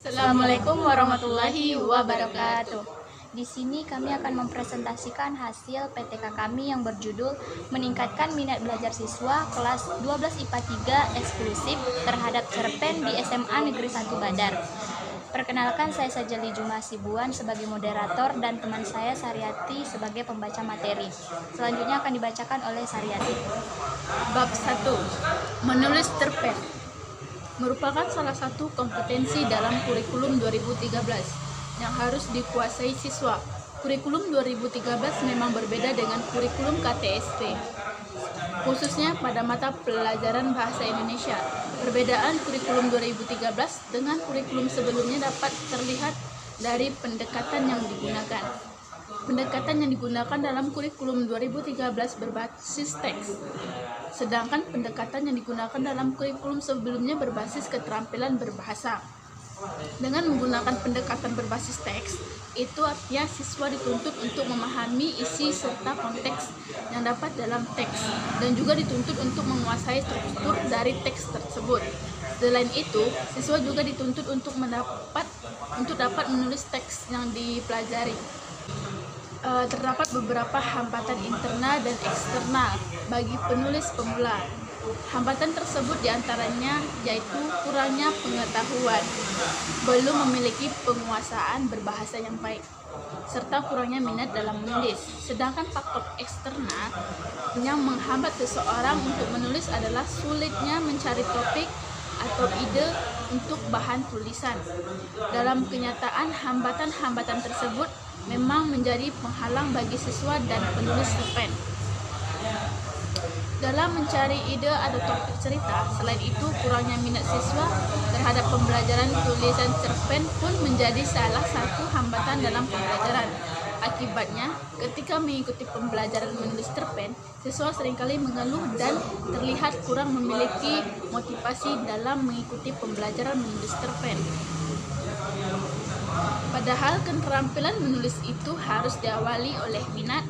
Assalamualaikum warahmatullahi wabarakatuh. Di sini kami akan mempresentasikan hasil PTK kami yang berjudul Meningkatkan Minat Belajar Siswa Kelas 12 IPA 3 Eksklusif terhadap cerpen di SMA Negeri 1 Badar. Perkenalkan, saya Sajali Juma Sibuan sebagai moderator dan teman saya Saryati sebagai pembaca materi. Selanjutnya akan dibacakan oleh Saryati. Bab 1. Menulis cerpen merupakan salah satu kompetensi dalam kurikulum 2013 yang harus dikuasai siswa. Kurikulum 2013 memang berbeda dengan kurikulum KTSP, khususnya pada mata pelajaran bahasa Indonesia. Perbedaan kurikulum 2013 dengan kurikulum sebelumnya dapat terlihat dari pendekatan yang digunakan. Pendekatan yang digunakan dalam kurikulum 2013 berbasis teks, sedangkan pendekatan yang digunakan dalam kurikulum sebelumnya berbasis keterampilan berbahasa. Dengan menggunakan pendekatan berbasis teks, itu artinya siswa dituntut untuk memahami isi serta konteks yang dapat dalam teks, dan juga dituntut untuk menguasai struktur dari teks tersebut. Selain itu, siswa juga dituntut untuk dapat menulis teks yang dipelajari. Terdapat beberapa hambatan internal dan eksternal bagi penulis pemula. Hambatan tersebut diantaranya yaitu kurangnya pengetahuan, belum memiliki penguasaan berbahasa yang baik, serta kurangnya minat dalam menulis. Sedangkan faktor eksternal yang menghambat seseorang untuk menulis adalah sulitnya mencari topik atau ide untuk bahan tulisan. Dalam kenyataan, hambatan-hambatan tersebut memang menjadi penghalang bagi siswa dan penulis cerpen dalam mencari ide atau topik cerita. Selain itu, kurangnya minat siswa terhadap pembelajaran tulisan cerpen pun menjadi salah satu hambatan dalam pembelajaran. Akibatnya, ketika mengikuti pembelajaran menulis cerpen, siswa seringkali mengeluh dan terlihat kurang memiliki motivasi dalam mengikuti pembelajaran menulis cerpen. Padahal keterampilan menulis itu harus diawali oleh minat,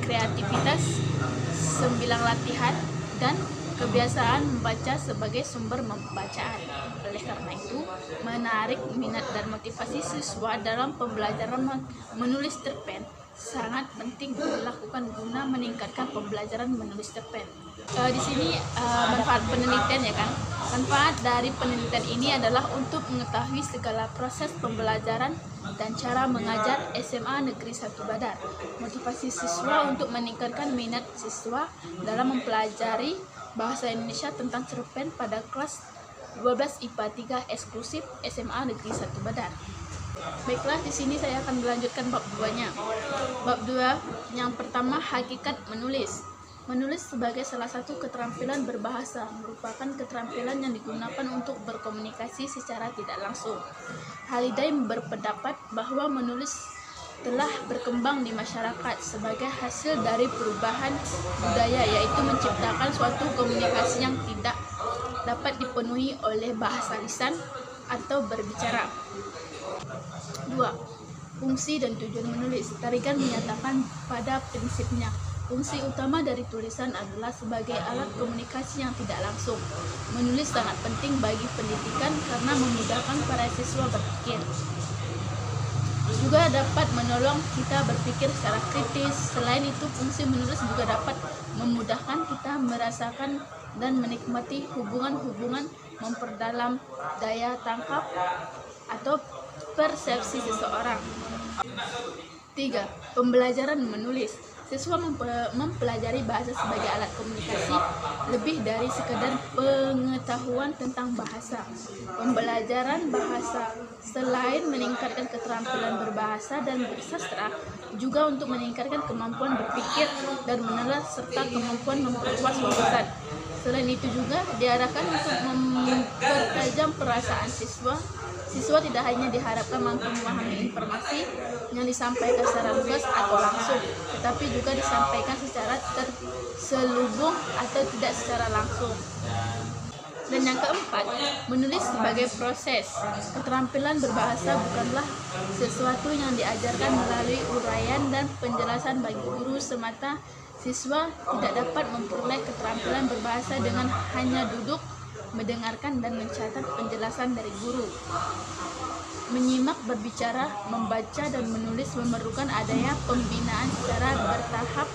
kreativitas, sembilan latihan, dan kebiasaan membaca sebagai sumber pembacaan. Oleh karena itu, menarik minat dan motivasi siswa dalam pembelajaran menulis cerpen sangat penting dilakukan guna meningkatkan pembelajaran menulis cerpen. Di sini manfaat penelitian, ya kan? Manfaat dari penelitian ini adalah untuk mengetahui segala proses pembelajaran dan cara mengajar SMA Negeri 1 Badar. Motivasi siswa untuk meningkatkan minat siswa dalam mempelajari bahasa Indonesia tentang cerpen pada kelas 12 IPA 3 eksklusif SMA Negeri 1 Badar. Baiklah, di sini saya akan melanjutkan bab 2-nya. Bab 2 yang pertama, hakikat menulis. Menulis sebagai salah satu keterampilan berbahasa merupakan keterampilan yang digunakan untuk berkomunikasi secara tidak langsung. Haliday berpendapat bahwa menulis telah berkembang di masyarakat sebagai hasil dari perubahan budaya, yaitu menciptakan suatu komunikasi yang tidak dapat dipenuhi oleh bahasa lisan atau berbicara. 2. Fungsi dan tujuan menulis. Tarigan menyatakan pada prinsipnya, fungsi utama dari tulisan adalah sebagai alat komunikasi yang tidak langsung. Menulis sangat penting bagi pendidikan karena memudahkan para siswa berpikir. Juga dapat menolong kita berpikir secara kritis. Selain itu, fungsi menulis juga dapat memudahkan kita merasakan dan menikmati hubungan-hubungan, memperdalam daya tangkap atau persepsi seseorang. 3. Pembelajaran menulis. Siswa mempelajari bahasa sebagai alat komunikasi lebih dari sekedar pengetahuan tentang bahasa. Pembelajaran bahasa selain meningkatkan keterampilan berbahasa dan bersastra, juga untuk meningkatkan kemampuan berpikir dan menelah serta kemampuan memperluas wawasan. Selain itu juga diarahkan untuk mempertajam perasaan siswa. Siswa tidak hanya diharapkan mampu memahami informasi yang disampaikan secara lugas atau langsung, tetapi juga disampaikan secara terselubung atau tidak secara langsung. Dan yang keempat, menulis sebagai proses. Keterampilan berbahasa bukanlah sesuatu yang diajarkan melalui uraian dan penjelasan bagi guru semata. Siswa tidak dapat memperoleh keterampilan berbahasa dengan hanya duduk, mendengarkan dan mencatat penjelasan dari guru. Menyimak, berbicara, membaca, dan menulis memerlukan adanya pembinaan secara bertahap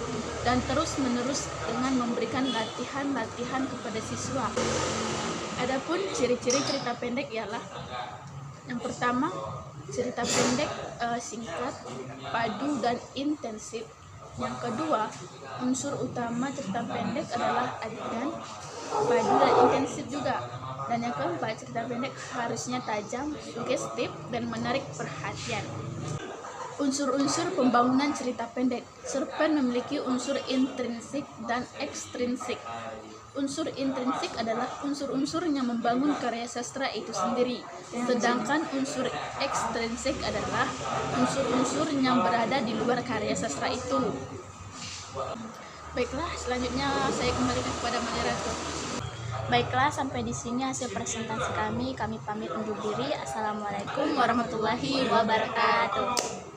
dan terus-menerus dengan memberikan latihan-latihan kepada siswa. Adapun ciri-ciri cerita pendek ialah: yang pertama, cerita pendek singkat, padu, dan intensif. Yang kedua, unsur utama cerita pendek adalah adegan, padu, dan intensif juga. Dan yang keempat, cerita pendek harusnya tajam, sugestif, dan menarik perhatian. Unsur-unsur pembangunan cerita pendek. Cerpen memiliki unsur intrinsik dan ekstrinsik. Unsur intrinsik adalah unsur-unsur yang membangun karya sastra itu sendiri, sedangkan unsur ekstrinsik adalah unsur-unsur yang berada di luar karya sastra itu. Baiklah, selanjutnya saya kembalikan kepada moderator. Baiklah, sampai di sini hasil presentasi kami. Kami pamit undur diri. Assalamualaikum warahmatullahi wabarakatuh.